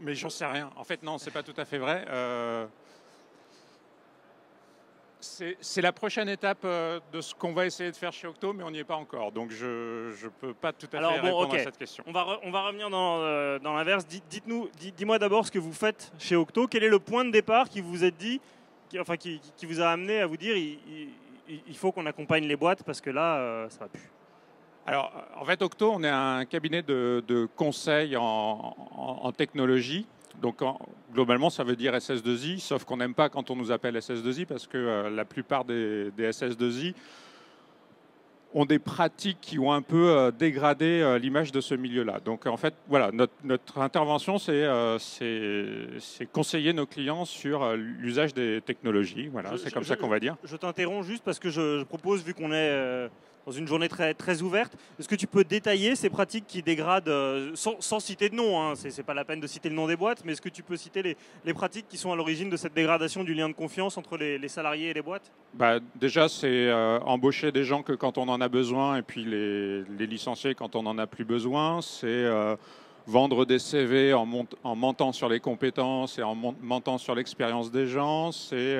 Mais j'en sais rien. En fait, non, c'est pas tout à fait vrai. C'est la prochaine étape de ce qu'on va essayer de faire chez Octo, mais on n'y est pas encore. Donc je ne peux pas tout à fait répondre à cette question. On va revenir dans l'inverse. Dis-moi d'abord ce que vous faites chez Octo. Quel est le point de départ qui vous a dit, qui vous a amené à vous dire il faut qu'on accompagne les boîtes parce que là, ça va plus. Alors, en fait, Octo, on est un cabinet de conseil en technologie. Donc, globalement, ça veut dire SS2I, sauf qu'on n'aime pas quand on nous appelle SS2I parce que la plupart des SS2I ont des pratiques qui ont un peu dégradé l'image de ce milieu-là. Donc, en fait, voilà, notre intervention, c'est conseiller nos clients sur l'usage des technologies. Voilà, c'est comme ça qu'on va dire. Je t'interromps juste parce que je propose, vu qu'on est dans une journée très, très ouverte, est-ce que tu peux détailler ces pratiques qui dégradent, sans citer de nom, hein, c'est pas la peine de citer le nom des boîtes, mais est-ce que tu peux citer les pratiques qui sont à l'origine de cette dégradation du lien de confiance entre les salariés et les boîtes? Déjà, c'est embaucher des gens que quand on en a besoin et puis les licencier quand on n'en a plus besoin. C'est vendre des CV en mentant sur les compétences et en mentant sur l'expérience des gens. C'est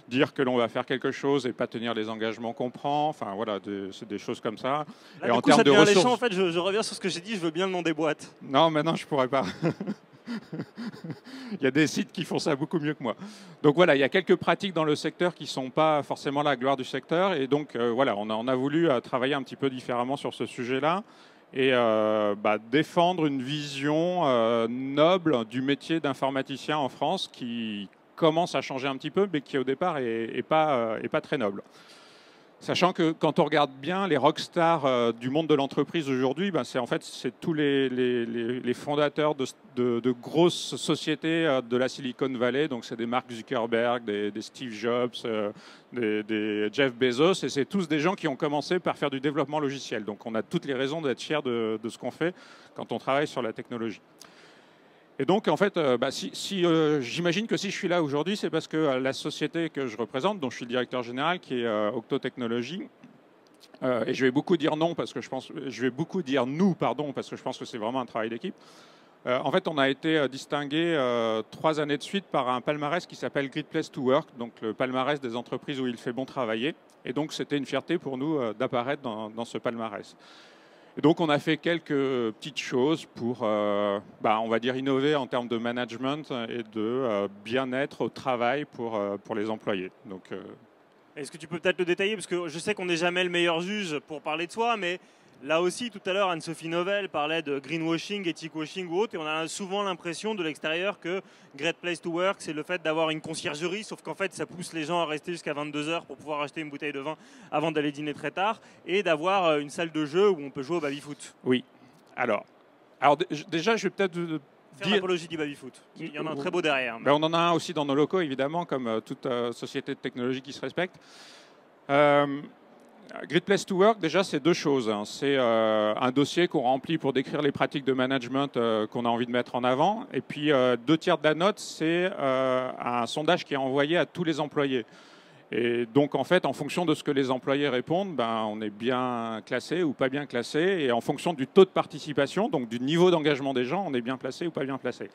dire que l'on va faire quelque chose et pas tenir les engagements qu'on prend. Enfin, voilà, c'est des choses comme ça. Là, et en termes de ressources... En fait, je reviens sur ce que j'ai dit, je veux bien le nom des boîtes. Non, maintenant, je ne pourrais pas. Il y a des sites qui font ça beaucoup mieux que moi. Donc voilà, il y a quelques pratiques dans le secteur qui ne sont pas forcément la gloire du secteur. Et donc voilà, on a voulu travailler un petit peu différemment sur ce sujet-là et défendre une vision noble du métier d'informaticien en France qui commence à changer un petit peu, mais qui au départ est pas très noble. Sachant que quand on regarde bien les rockstars du monde de l'entreprise aujourd'hui, c'est tous les fondateurs de grosses sociétés de la Silicon Valley. Donc c'est des Mark Zuckerberg, des Steve Jobs, des Jeff Bezos. Et c'est tous des gens qui ont commencé par faire du développement logiciel. Donc on a toutes les raisons d'être fiers de ce qu'on fait quand on travaille sur la technologie. Et donc, en fait, j'imagine que si je suis là aujourd'hui, c'est parce que la société que je représente, dont je suis le directeur général, qui est Octo Technologies, et je vais beaucoup dire non parce que je vais beaucoup dire nous, pardon, parce que je pense que c'est vraiment un travail d'équipe. En fait, on a été distingué 3 années de suite par un palmarès qui s'appelle Great Place to Work, donc le palmarès des entreprises où il fait bon travailler. Et donc, c'était une fierté pour nous d'apparaître dans ce palmarès. Et donc, on a fait quelques petites choses pour, on va dire, innover en termes de management et de bien-être au travail pour les employés. Donc, est-ce que tu peux peut-être le détailler? Parce que je sais qu'on n'est jamais le meilleur juge pour parler de soi, mais là aussi, tout à l'heure, Anne-Sophie Novelle parlait de greenwashing, ethic washing ou autre, et on a souvent l'impression de l'extérieur que Great Place to Work, c'est le fait d'avoir une conciergerie, sauf qu'en fait, ça pousse les gens à rester jusqu'à 22 h pour pouvoir acheter une bouteille de vin avant d'aller dîner très tard, et d'avoir une salle de jeu où on peut jouer au baby-foot. Oui. Alors déjà, je vais peut-être faire l'apologie du baby-foot. Il y en a un très beau derrière. On en a un aussi dans nos locaux, évidemment, comme toute société de technologie qui se respecte. Great Place to Work, déjà, c'est 2 choses. C'est un dossier qu'on remplit pour décrire les pratiques de management qu'on a envie de mettre en avant. Et puis, 2 tiers de la note, c'est un sondage qui est envoyé à tous les employés. Et donc, en fait, en fonction de ce que les employés répondent, on est bien classé ou pas bien classé. Et en fonction du taux de participation, donc du niveau d'engagement des gens, on est bien placé ou pas bien placé.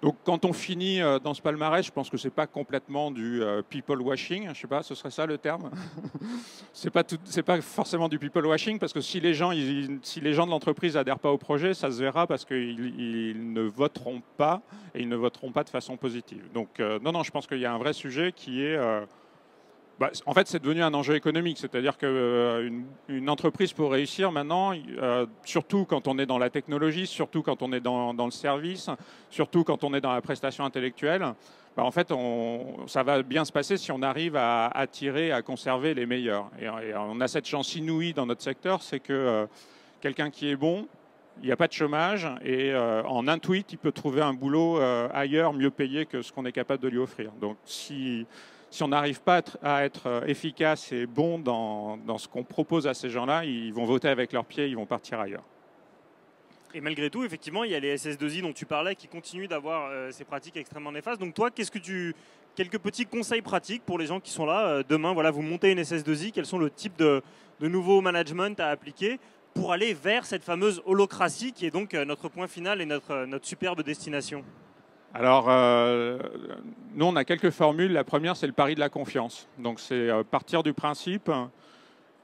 Donc, quand on finit dans ce palmarès, je pense que ce n'est pas complètement du people washing. Je ne sais pas, ce serait ça le terme. C'est pas forcément du people washing parce que si les gens de l'entreprise n'adhèrent pas au projet, ça se verra parce qu'ils ne voteront pas et ils ne voteront pas de façon positive. Donc, non, je pense qu'il y a un vrai sujet qui est... en fait, c'est devenu un enjeu économique. C'est-à-dire qu'une entreprise pour réussir maintenant, surtout quand on est dans la technologie, surtout quand on est dans le service, surtout quand on est dans la prestation intellectuelle, en fait, ça va bien se passer si on arrive à attirer, à conserver les meilleurs. Et on a cette chance inouïe dans notre secteur, c'est que quelqu'un qui est bon, il n'y a pas de chômage et en un tweet, il peut trouver un boulot ailleurs mieux payé que ce qu'on est capable de lui offrir. Donc, si on n'arrive pas à être efficace et bon dans ce qu'on propose à ces gens-là, ils vont voter avec leurs pieds, ils vont partir ailleurs. Et malgré tout, effectivement, il y a les SS2I dont tu parlais qui continuent d'avoir ces pratiques extrêmement néfastes. Donc toi, quelques petits conseils pratiques pour les gens qui sont là demain, voilà, vous montez une SS2I, quels sont le type de nouveau management à appliquer pour aller vers cette fameuse holocratie qui est donc notre point final et notre superbe destination? Alors, nous, on a quelques formules. La première, c'est le pari de la confiance. Donc, c'est partir du principe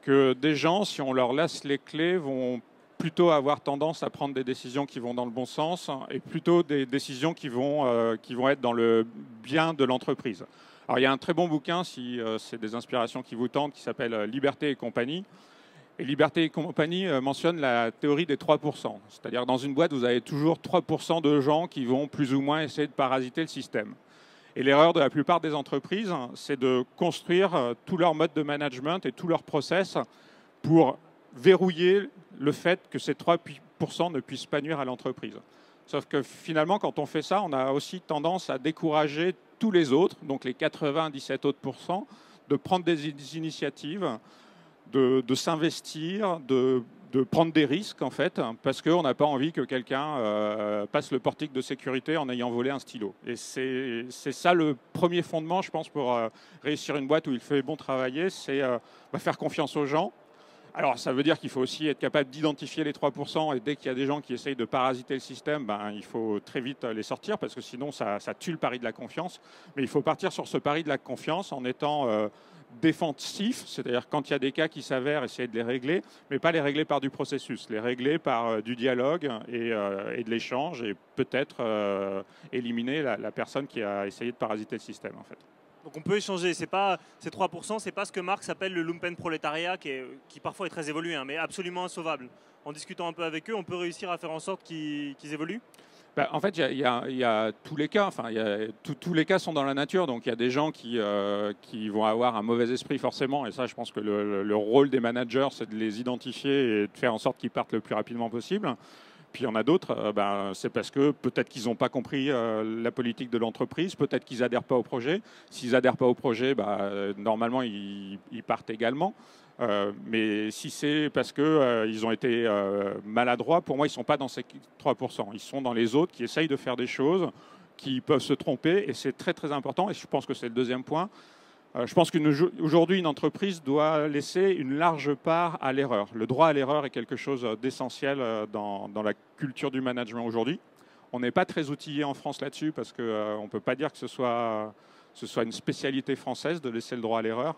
que des gens, si on leur laisse les clés, vont plutôt avoir tendance à prendre des décisions qui vont dans le bon sens et plutôt des décisions qui vont être dans le bien de l'entreprise. Alors, il y a un très bon bouquin, si c'est des inspirations qui vous tentent, qui s'appelle Liberté et compagnie. Et Liberté et compagnie mentionne la théorie des 3%. C'est-à-dire dans une boîte, vous avez toujours 3% de gens qui vont plus ou moins essayer de parasiter le système. Et l'erreur de la plupart des entreprises, c'est de construire tout leur mode de management et tout leur process pour verrouiller le fait que ces 3% ne puissent pas nuire à l'entreprise. Sauf que finalement, quand on fait ça, on a aussi tendance à décourager tous les autres, donc les 97 autres pourcents, de prendre des initiatives, de s'investir, de prendre des risques, en fait, parce qu'on n'a pas envie que quelqu'un passe le portique de sécurité en ayant volé un stylo. Et c'est ça le premier fondement, je pense, pour réussir une boîte où il fait bon travailler, c'est faire confiance aux gens. Alors, ça veut dire qu'il faut aussi être capable d'identifier les 3%, et dès qu'il y a des gens qui essayent de parasiter le système, il faut très vite les sortir, parce que sinon, ça tue le pari de la confiance. Mais il faut partir sur ce pari de la confiance en étant défensif, c'est-à-dire quand il y a des cas qui s'avèrent, essayer de les régler, mais pas les régler par du processus, les régler par du dialogue et de l'échange, et peut-être éliminer la personne qui a essayé de parasiter le système, en fait. Donc on peut échanger, c'est pas, ces 3%, c'est pas ce que Marx appelle le lumpenprolétariat, qui parfois est très évolué, hein, mais absolument insauvable. En discutant un peu avec eux, on peut réussir à faire en sorte qu'ils évoluent? En fait, il y a tous les cas. Enfin, tous les cas sont dans la nature. Donc, il y a des gens qui vont avoir un mauvais esprit forcément. Et ça, je pense que le rôle des managers, c'est de les identifier et de faire en sorte qu'ils partent le plus rapidement possible. Puis il y en a d'autres, c'est parce que peut-être qu'ils n'ont pas compris la politique de l'entreprise, peut-être qu'ils n'adhèrent pas au projet. S'ils n'adhèrent pas au projet, normalement, ils partent également. Mais si c'est parce qu'ils ont été maladroits, pour moi, ils ne sont pas dans ces 3%. Ils sont dans les autres qui essayent de faire des choses, qui peuvent se tromper, et c'est très, très important. Et je pense que c'est le deuxième point. Je pense qu'aujourd'hui, une entreprise doit laisser une large part à l'erreur. Le droit à l'erreur est quelque chose d'essentiel dans la culture du management aujourd'hui. On n'est pas très outillé en France là-dessus parce qu'on ne peut pas dire que ce soit une spécialité française de laisser le droit à l'erreur.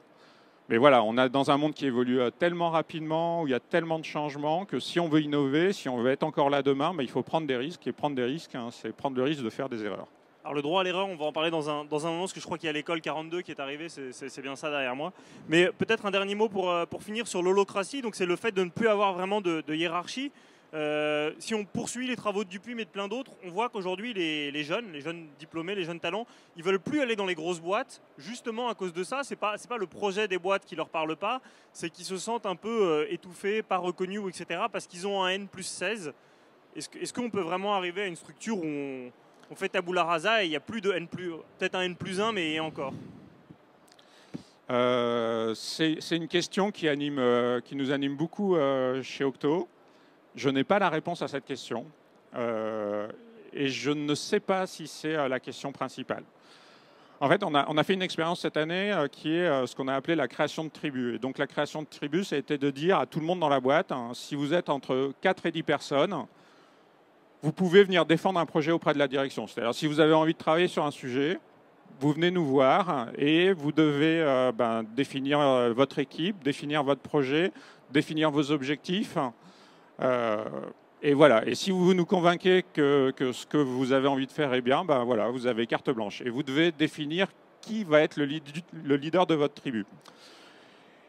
Mais voilà, on est dans un monde qui évolue tellement rapidement, où il y a tellement de changements, que si on veut innover, si on veut être encore là demain, il faut prendre des risques. Et prendre des risques, c'est prendre le risque de faire des erreurs. Alors le droit à l'erreur, on va en parler dans un moment, parce que je crois qu'il y a l'école 42 qui est arrivée, c'est bien ça derrière moi. Mais peut-être un dernier mot pour finir sur l'holocratie, donc c'est le fait de ne plus avoir vraiment de hiérarchie. Si on poursuit les travaux de Dupuis, mais de plein d'autres, on voit qu'aujourd'hui les jeunes diplômés, les jeunes talents, ils veulent plus aller dans les grosses boîtes, justement à cause de ça. C'est pas le projet des boîtes qui leur parle pas, c'est qu'ils se sentent un peu étouffés, pas reconnus, etc. parce qu'ils ont un N+16. Est-ce qu'on peut vraiment arriver à une structure où on fait tabula rasa et il n'y a plus de peut-être un N+1, mais et encore? C'est une question qui nous anime beaucoup chez Octo. Je n'ai pas la réponse à cette question et je ne sais pas si c'est la question principale. En fait, on a fait une expérience cette année qui est ce qu'on a appelé la création de tribus. Et donc la création de tribus, ça a été de dire à tout le monde dans la boîte, si vous êtes entre 4 et 10 personnes, vous pouvez venir défendre un projet auprès de la direction. C'est-à-dire, si vous avez envie de travailler sur un sujet, vous venez nous voir et vous devez définir votre équipe, définir votre projet, définir vos objectifs. Et voilà. Et si vous nous convainquez que ce que vous avez envie de faire est bien, voilà, vous avez carte blanche. Et vous devez définir qui va être le leader de votre tribu.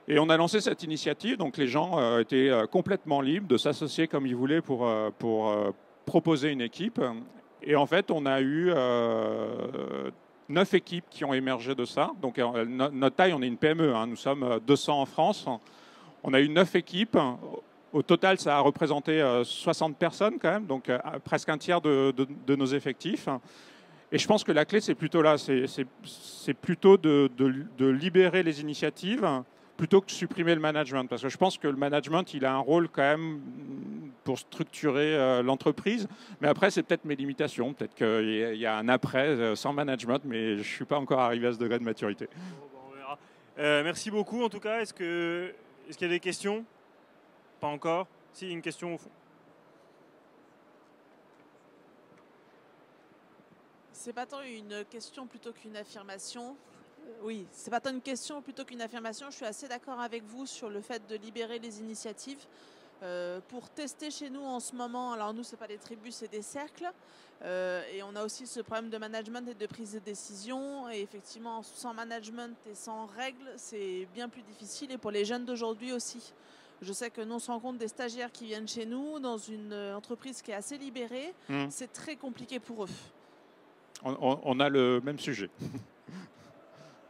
Et on a lancé cette initiative. Donc les gens étaient complètement libres de s'associer comme ils voulaient pour proposer une équipe. Et en fait, on a eu 9 équipes qui ont émergé de ça. Donc notre taille, on est une PME. Nous sommes 200 en France. On a eu 9 équipes. Au total, ça a représenté 60 personnes quand même, donc presque un tiers de nos effectifs. Et je pense que la clé, c'est plutôt là. C'est plutôt de libérer les initiatives plutôt que de supprimer le management. Parce que je pense que le management, il a un rôle quand même pour structurer l'entreprise. Mais après, c'est peut-être mes limitations. Peut-être qu'il y a un après sans management, mais je ne suis pas encore arrivé à ce degré de maturité. On verra. Merci beaucoup en tout cas. Est-ce qu'il y a des questions? Pas encore? Si, une question au fond. C'est pas tant une question plutôt qu'une affirmation. Oui, c'est pas tant une question plutôt qu'une affirmation. Je suis assez d'accord avec vous sur le fait de libérer les initiatives. Pour tester chez nous en ce moment, alors nous, c'est pas des tribus, c'est des cercles. Et on a aussi ce problème de management et de prise de décision. Et effectivement, sans management et sans règles, c'est bien plus difficile. Et pour les jeunes d'aujourd'hui aussi. Je sais que nous, on se rend compte des stagiaires qui viennent chez nous dans une entreprise qui est assez libérée. C'est très compliqué pour eux. On a le même sujet.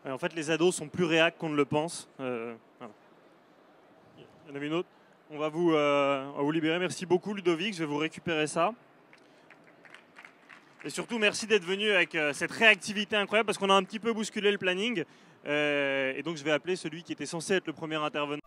En fait, les ados sont plus réacs qu'on ne le pense. Voilà. Il y en avait une autre. On va vous libérer. Merci beaucoup, Ludovic. Je vais vous récupérer ça. Et surtout, merci d'être venu avec cette réactivité incroyable parce qu'on a un petit peu bousculé le planning. Et donc, je vais appeler celui qui était censé être le premier intervenant.